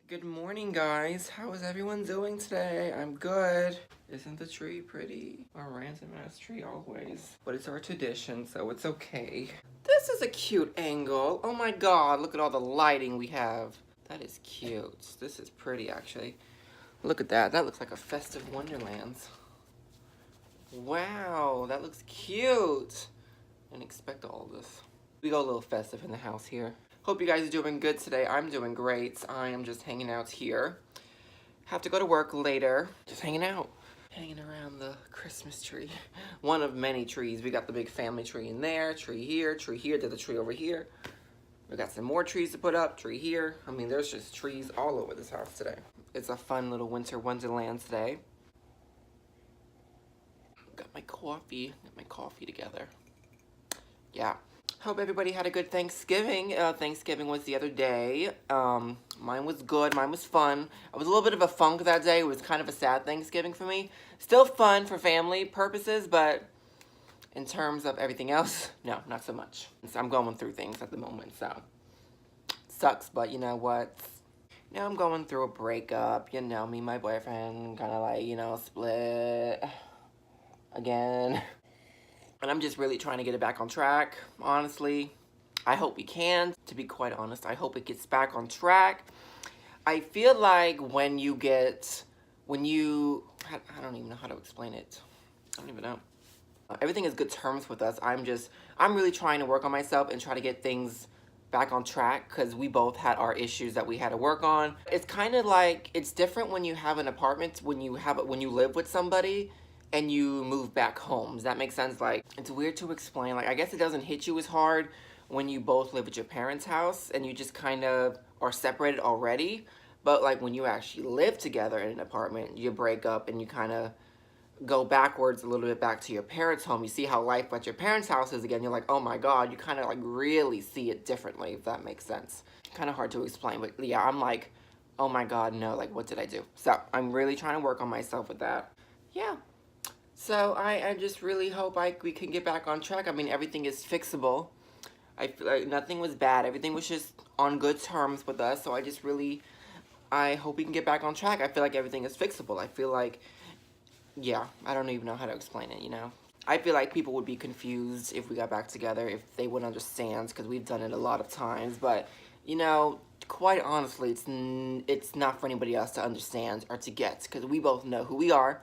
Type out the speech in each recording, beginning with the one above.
Good morning, guys. How is everyone doing today? I'm good. Isn't the tree pretty? A random ass tree always. But it's our tradition, so it's okay. This is a cute angle. Oh my god, look at all the lighting we have. That is cute. This is pretty, actually. Look at that. That looks like a festive wonderland. Wow, that looks cute. Didn't expect all this. We go a little festive in the house here. Hope you guys are doing good today. I'm doing great. I am just hanging out here. Have to go to work later. Just hanging out. Hanging around the Christmas tree. One of many trees. We got the big family tree in there. Tree here. There's a tree over here. We got some more trees to put up. Tree here. I mean, there's just trees all over this house today. It's a fun little winter wonderland today. Got my coffee together. Yeah. Hope everybody had a good Thanksgiving. Thanksgiving was the other day. Mine was good. Mine was fun. I was a little bit of a funk that day. It was kind of a sad Thanksgiving for me. Still fun for family purposes, but in terms of everything else, no, not so much. So I'm going through things at the moment, so sucks, but you know what? Now I'm going through a breakup. You know, me and my boyfriend kind of like, split again. And I'm just really trying to get it back on track, honestly. I hope we can, to be quite honest. I hope it gets back on track. I feel like I don't even know how to explain it. I don't even know. Everything is good terms with us. I'm really trying to work on myself and try to get things back on track because we both had our issues that we had to work on. It's kind of like, it's different when you have an apartment, when you live with somebody and you move back home. Does that make sense? Like, it's weird to explain. Like, I guess it doesn't hit you as hard when you both live at your parents' house and you just kind of are separated already. But like when you actually live together in an apartment, you break up and you kind of go backwards a little bit back to your parents' home. You see how life at your parents' house is again. You're like, oh my God, you kind of like really see it differently, if that makes sense. Kind of hard to explain, but yeah, I'm like, oh my God, no, like what did I do? So I'm really trying to work on myself with that. Yeah. So I just really hope we can get back on track. I mean, everything is fixable. I feel like nothing was bad. Everything was just on good terms with us. So I hope we can get back on track. I feel like everything is fixable. I feel like, yeah, I don't even know how to explain it, I feel like people would be confused if we got back together, if they wouldn't understand, because we've done it a lot of times. But, quite honestly, it's not for anybody else to understand or to get, because we both know who we are.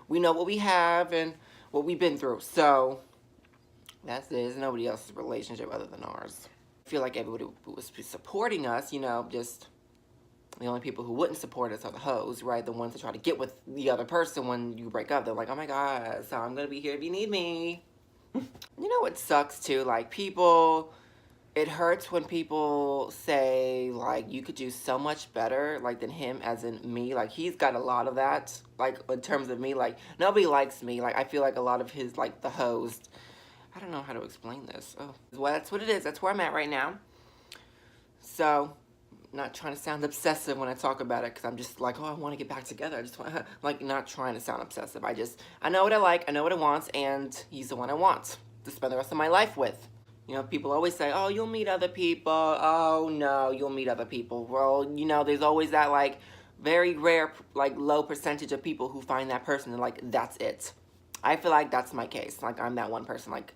We know what we have and what we've been through. So that's it. It's nobody else's relationship other than ours. I feel like everybody was supporting us, just the only people who wouldn't support us are the hoes, right? The ones that try to get with the other person when you break up. They're like, oh my God, so I'm going to be here if you need me. You know what sucks too? Like it hurts when people say, like, you could do so much better, like, than him, as in me. Like, he's got a lot of that, like, in terms of me. Like, nobody likes me. Like, I feel like a lot of his, like, the host. I don't know how to explain this. Oh, well, that's what it is. That's where I'm at right now. So, not trying to sound obsessive when I talk about it, because I'm just like, oh, I want to get back together. I just want to, like, not trying to sound obsessive. I know what I like. I know what I want, and he's the one I want to spend the rest of my life with. People always say, oh, you'll meet other people. Oh, no, you'll meet other people. Well, there's always that, like, very rare, like, low percentage of people who find that person and, like, that's it. I feel like that's my case. Like, I'm that one person. Like,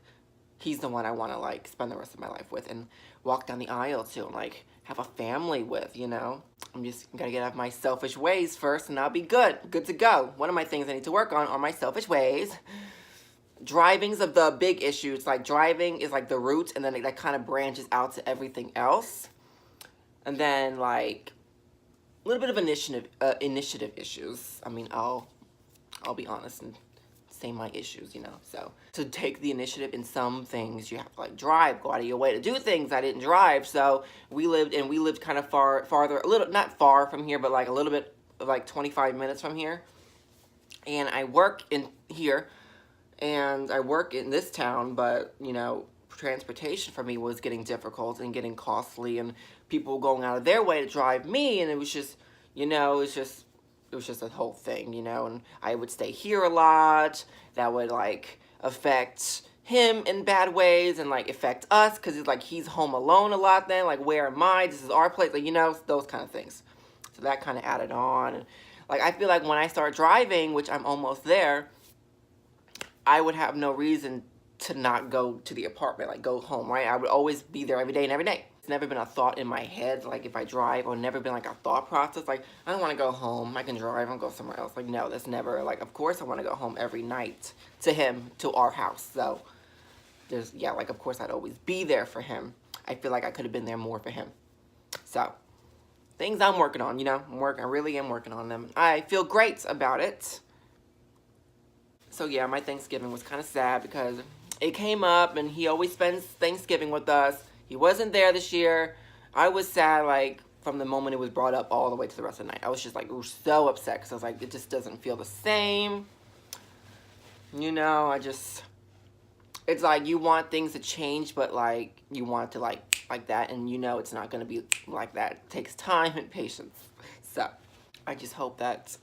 he's the one I want to, like, spend the rest of my life with and walk down the aisle to and, like, have a family with, I'm just got to get out of my selfish ways first and I'll be good. Good to go. One of my things I need to work on are my selfish ways. Driving's of the big issue. It's like driving is like the root, and then that kind of branches out to everything else. And then like a little bit of initiative issues. I mean, I'll be honest and say my issues, So to take the initiative in some things, you have to like drive, go out of your way to do things. I didn't drive, so we lived kind of farther, a little, not far from here, but like a little bit, like 25 minutes from here. And I work in here. And I work in this town, but, transportation for me was getting difficult and getting costly, and people going out of their way to drive me, and it was just, it was just a whole thing, and I would stay here a lot. That would, like, affect him in bad ways and, like, affect us, because it's like he's home alone a lot then. Like, where am I? This is our place. Like, those kind of things. So that kind of added on. And like, I feel like when I start driving, which I'm almost there, I would have no reason to not go to the apartment, like go home, right? I would always be there every day and every day. It's never been a thought in my head, like if I drive, or never been like a thought process, like I don't want to go home, I can drive, I'll go somewhere else. Like, no, that's never, like, of course I want to go home every night to him, to our house. So there's, yeah, like, of course I'd always be there for him. I feel like I could have been there more for him. So things I'm working on, you know, I really am working on them. I feel great about it. So yeah, my Thanksgiving was kind of sad because it came up and he always spends Thanksgiving with us. He wasn't there this year. I was sad, like, from the moment it was brought up all the way to the rest of the night. I was just, like, so upset because I was like, it just doesn't feel the same. You know, it's like you want things to change, but, like, you want to, like that, and you know it's not going to be like that. It takes time and patience. So I just hope that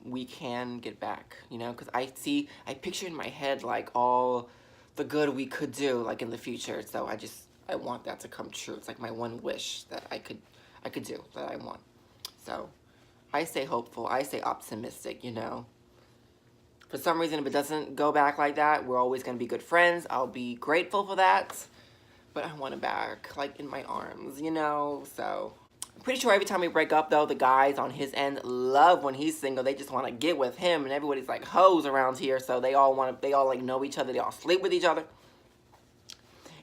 we can get back, you know, because I picture in my head, like, all the good we could do, like, in the future. So I want that to come true. It's like my one wish that I could do, that I want. So I stay hopeful, I stay optimistic, you know. For some reason, if it doesn't go back like that, we're always going to be good friends. I'll be grateful for that. But I want it back, like, in my arms, you know. So I'm pretty sure every time we break up, though, the guys on his end love when he's single. They just want to get with him, and everybody's like hoes around here. So they all like know each other. They all sleep with each other.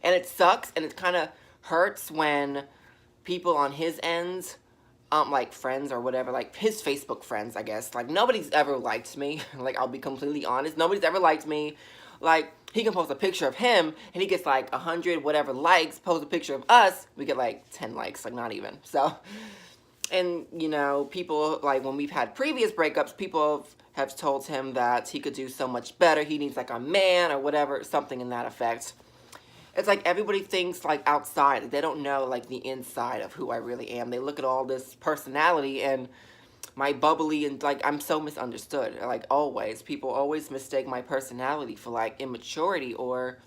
And it sucks, and it kind of hurts when people on his end, like friends or whatever, like his Facebook friends, I guess, like nobody's ever liked me. Like, I'll be completely honest, nobody's ever liked me. Like, he can post a picture of him and he gets like 100 whatever likes, post a picture of us, we get like 10 likes, like not even. So, and you know, people, like when we've had previous breakups, people have told him that he could do so much better, he needs like a man or whatever, something in that effect. It's like everybody thinks like outside. They don't know like the inside of who I really am. They look at all this personality and my bubbly, and like I'm so misunderstood. Like always, people always mistake my personality for like immaturity or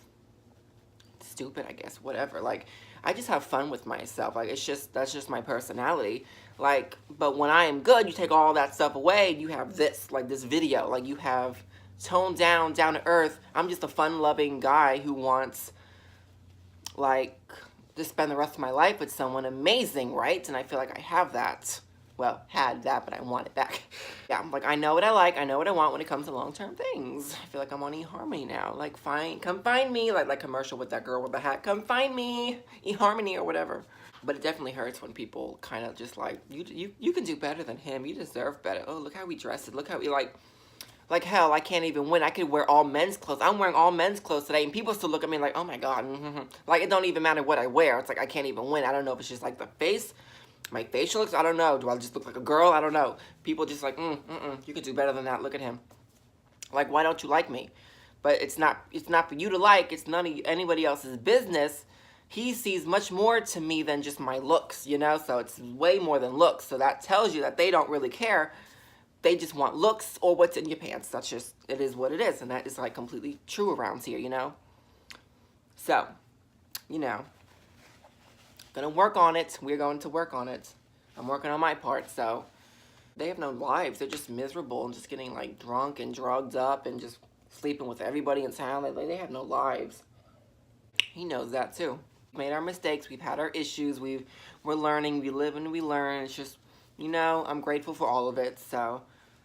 stupid, I guess, whatever. Like, I just have fun with myself. Like, that's just my personality. Like, but when I am good, you take all that stuff away, you have this, like this video. Like, you have toned down to earth. I'm just a fun-loving guy who wants, like, to spend the rest of my life with someone amazing, right? And I feel like I have that. Well, had that, but I want it back. Yeah, like, I know what I like, I know what I want when it comes to long-term things. I feel like I'm on eHarmony now. Like, come find me. Like commercial with that girl with the hat. Come find me, eHarmony or whatever. But it definitely hurts when people kind of just like, you can do better than him. You deserve better. Oh, look how we dressed it. Look how we like hell, I can't even win. I could wear all men's clothes. I'm wearing all men's clothes today, and people still look at me like, oh my God. Like, it don't even matter what I wear. It's like, I can't even win. I don't know if it's just like the face, my facial looks, I don't know. Do I just look like a girl? I don't know. People just like, you could do better than that. Look at him. Like, why don't you like me? But it's not for you to like. It's none of anybody else's business. He sees much more to me than just my looks, you know? So it's way more than looks. So that tells you that they don't really care. They just want looks or what's in your pants. That's just, it is what it is. And that is like completely true around here, you know? So, you know, gonna work on it. We're going to work on it. I'm working on my part. So they have no lives. They're just miserable and just getting like drunk and drugged up and just sleeping with everybody in town. They have no lives. He knows that too. We've made our mistakes. We've had our issues. We're learning. We live and we learn. It's just, you know, I'm grateful for all of it. So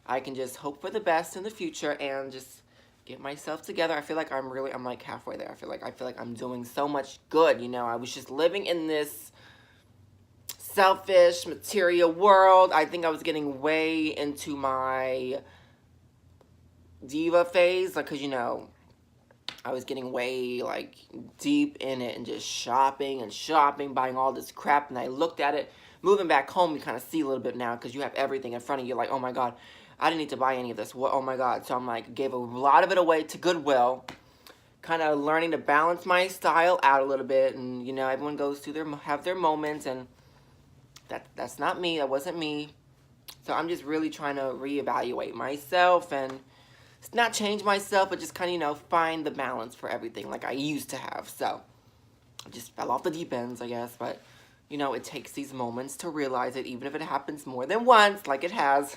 I can just hope for the best in the future and just get myself together. I feel like I'm like halfway there. I feel like I'm doing so much good, you know. I was just living in this selfish material world. I think I was getting way into my diva phase, like, cause you know, I was getting way like deep in it and just shopping, buying all this crap, and I looked at it. Moving back home, you kind of see a little bit now because you have everything in front of you. Like, oh my God, I didn't need to buy any of this. What? Oh my God. So I'm like, gave a lot of it away to Goodwill. Kind of learning to balance my style out a little bit. And, you know, everyone goes through have their moments. And that's not me. That wasn't me. So I'm just really trying to reevaluate myself and not change myself, but just kind of, you know, find the balance for everything like I used to have. So I just fell off the deep ends, I guess. But you know, it takes these moments to realize it, even if it happens more than once, like it has.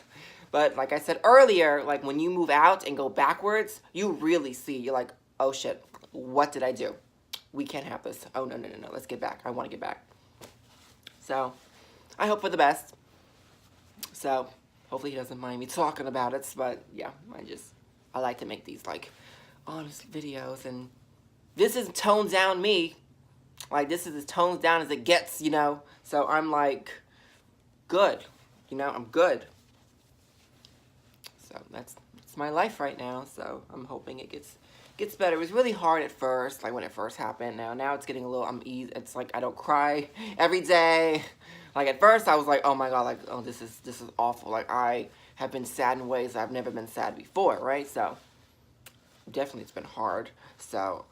But like I said earlier, like when you move out and go backwards, you really see, you're like, oh shit, what did I do? We can't have this. Oh, no, no, no, no, let's get back. I want to get back. So, I hope for the best. So, hopefully he doesn't mind me talking about it. But, yeah, I like to make these, like, honest videos. And this is toned down me. Like, this is as toned down as it gets, you know. So, I'm, like, good. You know, I'm good. So, that's my life right now. So, I'm hoping it gets better. It was really hard at first, like when it first happened. Now it's getting a little, it's like I don't cry every day. Like at first I was like, oh my God, like, oh, this is awful. Like I have been sad in ways I've never been sad before, right? So definitely it's been hard. So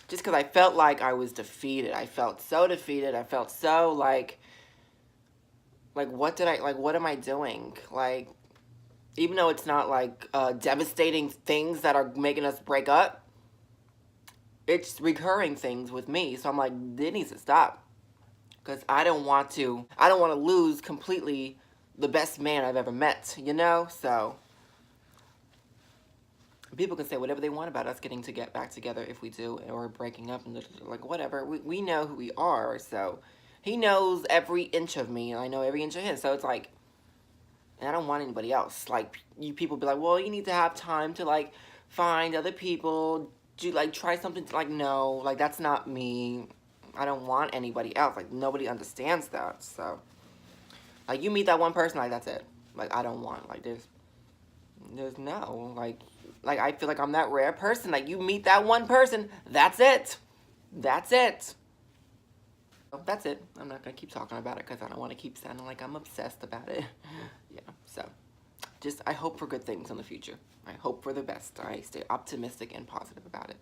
just because I felt like I was defeated. I felt so defeated. I felt so like what am I doing? Like, even though it's not like devastating things that are making us break up, it's recurring things with me. So I'm like, it needs to stop. Because I don't want to lose completely the best man I've ever met, you know? So people can say whatever they want about us getting to get back together if we do, or breaking up, and like whatever. We know who we are, so he knows every inch of me, and I know every inch of his. So it's like, and I don't want anybody else. Like, you people be like, well, you need to have time to, like, find other people. Do, like, try something. Like, no. Like, that's not me. I don't want anybody else. Like, nobody understands that. So, like, you meet that one person, like, that's it. Like, I don't want, like, there's no. Like, I feel like I'm that rare person. Like, you meet that one person, that's it. That's it. That's it. I'm not going to keep talking about it because I don't want to keep sounding like I'm obsessed about it. Yeah, so just I hope for good things in the future. I hope for the best. I stay optimistic and positive about it.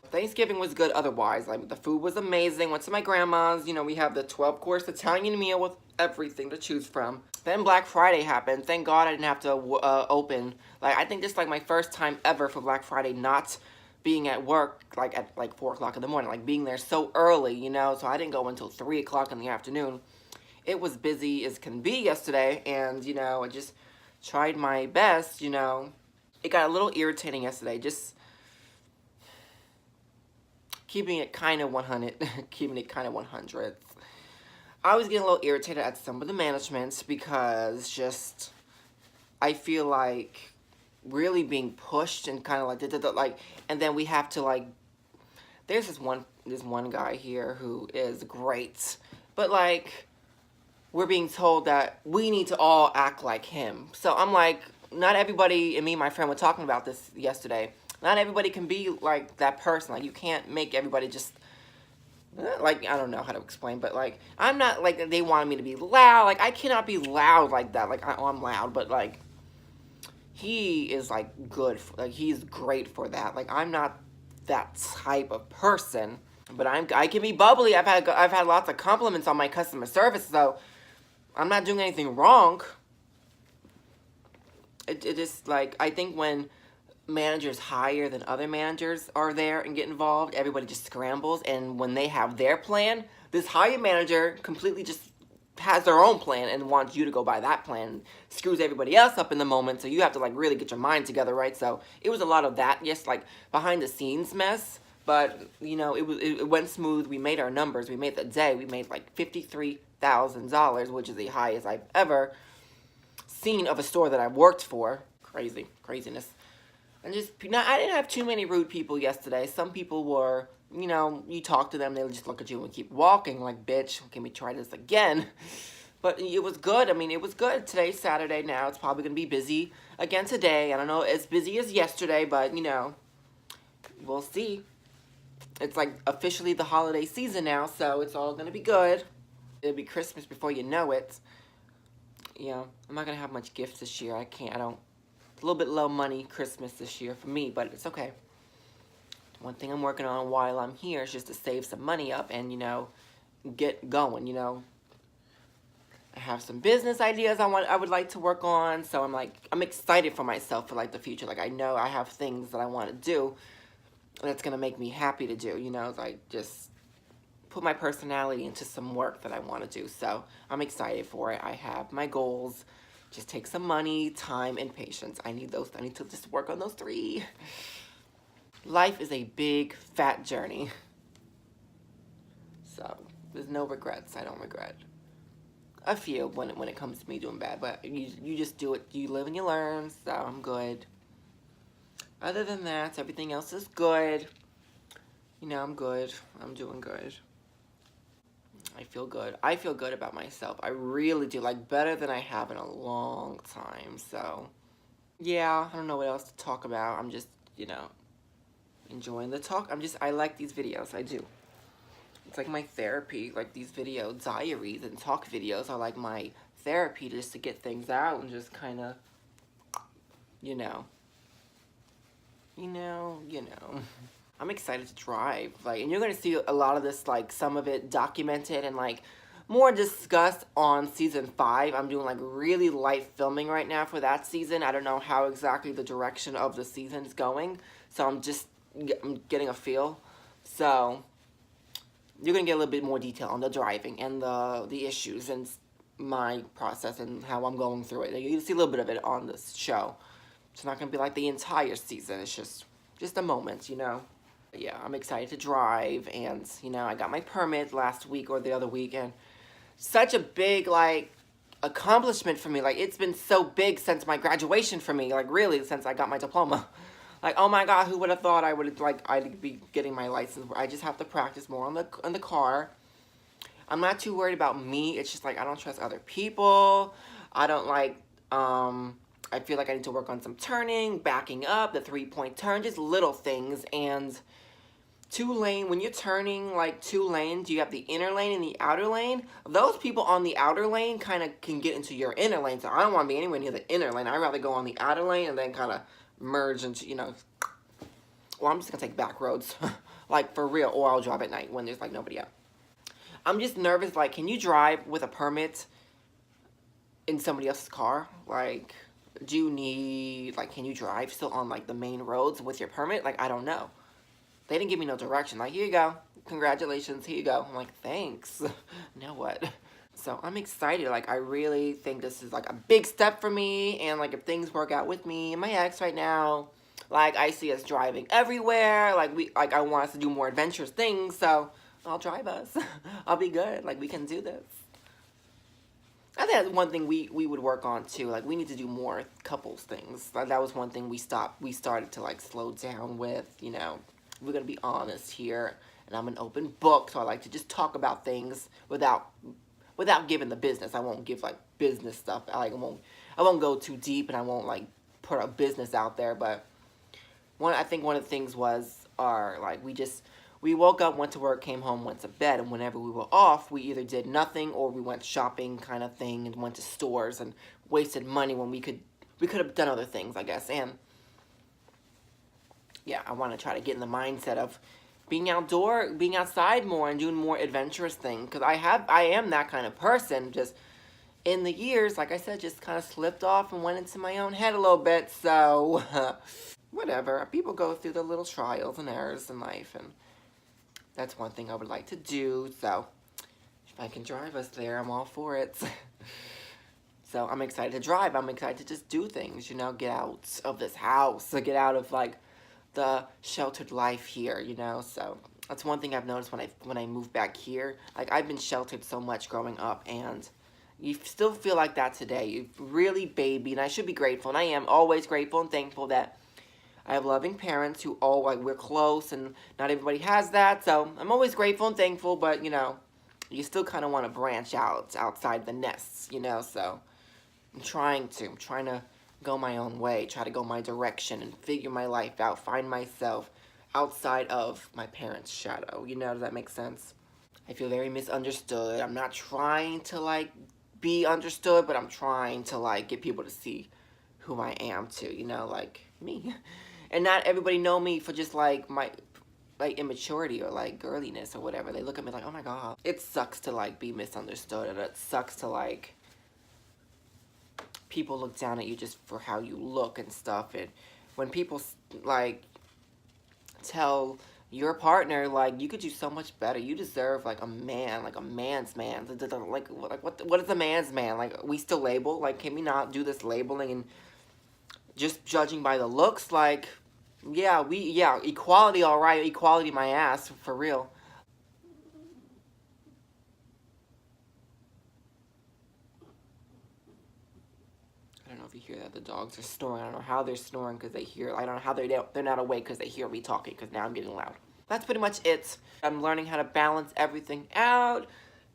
Thanksgiving was good otherwise. Like, the food was amazing. Went to my grandma's. You know, we have the 12-course Italian meal with everything to choose from. Then Black Friday happened. Thank God I didn't have to open. Like, I think this is like my first time ever for Black Friday not being at work, like, at, like, 4 o'clock in the morning, like, being there so early, you know, so I didn't go until 3 o'clock in the afternoon. It was busy as can be yesterday, and, you know, I just tried my best, you know. It got a little irritating yesterday, just keeping it kind of 100, keeping it kind of 100. I was getting a little irritated at some of the management because just, I feel like really being pushed and kind of like, and then we have to, like, there's this one guy here who is great, but, like, we're being told that we need to all act like him. So I'm like, not everybody, and me and my friend were talking about this yesterday, not everybody can be like that person. Like, you can't make everybody just, like, I don't know how to explain, but, like, I'm not, like, they wanted me to be loud. Like, I cannot be loud like that. Like, I'm loud, but, like, he is, like, good. Like, he's great for that. Like, I'm not that type of person, but I can be bubbly. I've had lots of compliments on my customer service, so I'm not doing anything wrong. It just, like, I think when managers higher than other managers are there and get involved, everybody just scrambles, and when they have their plan, this higher manager completely just has their own plan and wants you to go by that plan, screws everybody else up in the moment, so you have to, like, really get your mind together, right? So it was a lot of that, yes, like, behind the scenes mess, but, you know, it went smooth. We made our numbers. We made the day. We made, like, $53,000, which is the highest I've ever seen of a store that I've worked for. Craziness. And just, you know, I didn't have too many rude people yesterday. Some people were, you know, you talk to them, they'll just look at you and keep walking, like, bitch, can we try this again? But it was good. I mean, it was good. Today's Saturday now. It's probably going to be busy again today. I don't know, as busy as yesterday, but, you know, we'll see. It's, like, officially the holiday season now, so it's all going to be good. It'll be Christmas before you know it. You know, I'm not going to have much gifts this year. It's a little bit low money Christmas this year for me, but it's okay. One thing I'm working on while I'm here is just to save some money up and, you know, get going, you know. I have some business ideas I would like to work on, so I'm excited for myself for, like, the future. Like, I know I have things that I want to do that's going to make me happy to do, you know, like, just put my personality into some work that I want to do. So I'm excited for it. I have my goals. Just take some money, time, and patience. I need those. I need to just work on those 3. Life is a big, fat journey. So there's no regrets. I don't regret. A few when it comes to me doing bad, but you just do it. You live and you learn, so I'm good. Other than that, everything else is good. You know, I'm good. I'm doing good. I feel good. I feel good about myself. I really do. Like, better than I have in a long time. So, yeah, I don't know what else to talk about. I'm just, you know, enjoying the talk. I like these videos. I do. It's like my therapy. Like, these video diaries and talk videos are like my therapy just to get things out and just kind of, you know. I'm excited to drive, like, and you're gonna see a lot of this, like, some of it documented and, like, more discussed on season 5. I'm doing, like, really light filming right now for that season. I don't know how exactly the direction of the season's going, so I'm getting a feel. So you're gonna get a little bit more detail on the driving and the issues and my process and how I'm going through it. You see a little bit of it on this show. It's not gonna be like the entire season. It's just a moment, you know. Yeah, I'm excited to drive, and, you know, I got my permit last week or the other week, and such a big, like, accomplishment for me. Like, it's been so big since my graduation for me, like, really, since I got my diploma. Like, oh my God, who would have thought I'd be getting my license? I just have to practice more on the car. I'm not too worried about me. It's just, like, I don't trust other people. I don't, like, I feel like I need to work on some turning, backing up, the 3-point turn, just little things, and 2-lane, when you're turning like 2 lanes, you have the inner lane and the outer lane. Those people on the outer lane kind of can get into your inner lane, so I don't want to be anywhere near the inner lane. I'd rather go on the outer lane and then kind of merge into, you know, well, I'm just going to take back roads, like, for real, or I'll drive at night when there's, like, nobody out. I'm just nervous, like, can you drive with a permit in somebody else's car? Like, do you need, like, can you drive still on, like, the main roads with your permit? Like, I don't know. They didn't give me no direction. Like, here you go. Congratulations. Here you go. I'm like, thanks. Now what? So I'm excited. Like, I really think this is, like, a big step for me. And, like, if things work out with me and my ex right now, like, I see us driving everywhere. Like, I want us to do more adventurous things. So I'll drive us. I'll be good. Like, we can do this. I think that's one thing we would work on, too. Like, we need to do more couples things. Like, that was one thing we started to, like, slow down with, you know. We're going to be honest here, and I'm an open book, so I like to just talk about things without giving the business. I won't give, like, business stuff. I won't go too deep, and I won't, like, put a business out there, but I think one of the things was we woke up, went to work, came home, went to bed, and whenever we were off, we either did nothing or we went shopping kind of thing and went to stores and wasted money when we could have done other things, I guess. And yeah, I want to try to get in the mindset of being outside more and doing more adventurous things. Because I am that kind of person. Just in the years, like I said, just kind of slipped off and went into my own head a little bit. So, whatever. People go through the little trials and errors in life. And that's one thing I would like to do. So, if I can drive us there, I'm all for it. So, I'm excited to drive. I'm excited to just do things, you know, get out of this house. Get out of, like, the sheltered life here, you know. So that's one thing I've noticed when I moved back here. Like, I've been sheltered so much growing up, and you still feel like that today. You really baby, and I should be grateful, and I am always grateful and thankful that I have loving parents who we're close, and not everybody has that. So I'm always grateful and thankful, but, you know, you still kind of want to branch out outside the nests, you know. So I'm trying to go my own way, try to go my direction and figure my life out, find myself outside of my parents' shadow. You know, does that make sense? I feel very misunderstood. I'm not trying to, like, be understood, but I'm trying to, like, get people to see who I am too, you know, like me. And not everybody know me for just, like, my, like, immaturity or, like, girliness or whatever. They look at me like, oh my God. It sucks to, like, be misunderstood, and it sucks to, like, people look down at you just for how you look and stuff. And when people, like, tell your partner, like, you could do so much better. You deserve, like, a man, like a man's man. Like what is a man's man? Like, we still label? Like, can we not do this labeling and just judging by the looks? Like, yeah, equality, all right, equality my ass, for real. I don't know if you hear that. The dogs are snoring. I don't know how they're snoring because they hear. I don't know how they're not awake because they hear me talking because now I'm getting loud. That's pretty much it. I'm learning how to balance everything out,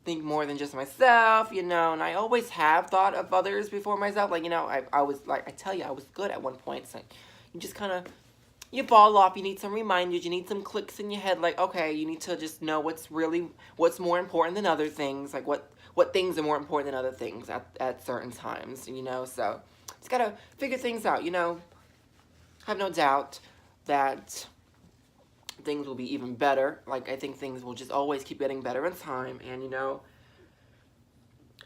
think more than just myself, you know, and I always have thought of others before myself. Like, you know, I was, like, I tell you, I was good at one point. So you just kind of, you fall off. You need some reminders. You need some clicks in your head. Like, okay, you need to just know what's more important than other things. Like, what things are more important than other things at certain times, you know. So just got to figure things out, you know. I have no doubt that things will be even better. Like, I think things will just always keep getting better in time. And, you know,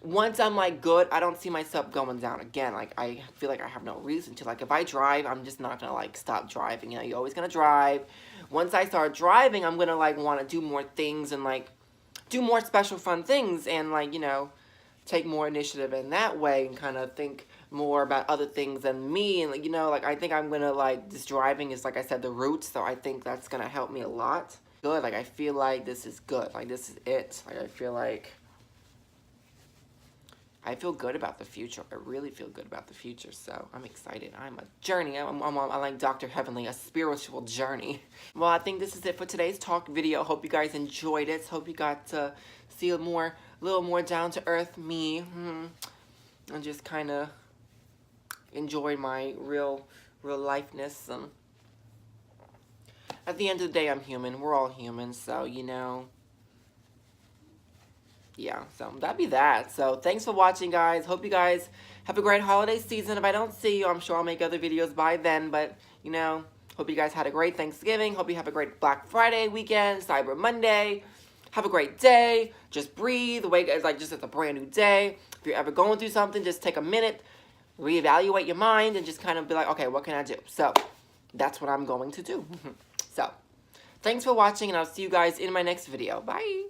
once I'm, like, good, I don't see myself going down again. Like, I feel like I have no reason to. Like, if I drive, I'm just not going to, like, stop driving. You know, you're always going to drive. Once I start driving, I'm going to, like, want to do more things and, like, do more special fun things and, like, you know, take more initiative in that way and kind of think more about other things than me. And, like, you know, like, I think I'm gonna, like, this driving is, like I said, the root, so I think that's gonna help me a lot. Good. Like, I feel like this is good. Like, this is it. Like, I feel good about the future. I really feel good about the future, so I'm excited. I'm a journey. I'm like Dr. Heavenly, a spiritual journey. Well, I think this is it for today's talk video. Hope you guys enjoyed it. Hope you got to see a little more down-to-earth me. And just kind of enjoy my real lifeness. At the end of the day, I'm human. We're all human, so, you know. Yeah, so that'd be that. So thanks for watching, guys. Hope you guys have a great holiday season. If I don't see you, I'm sure I'll make other videos by then. But, you know, hope you guys had a great Thanksgiving. Hope you have a great Black Friday weekend, Cyber Monday. Have a great day. Just breathe. Wake, it's like just it's a brand new day. If you're ever going through something, just take a minute, reevaluate your mind, and just kind of be like, okay, what can I do? So that's what I'm going to do. So thanks for watching, and I'll see you guys in my next video. Bye.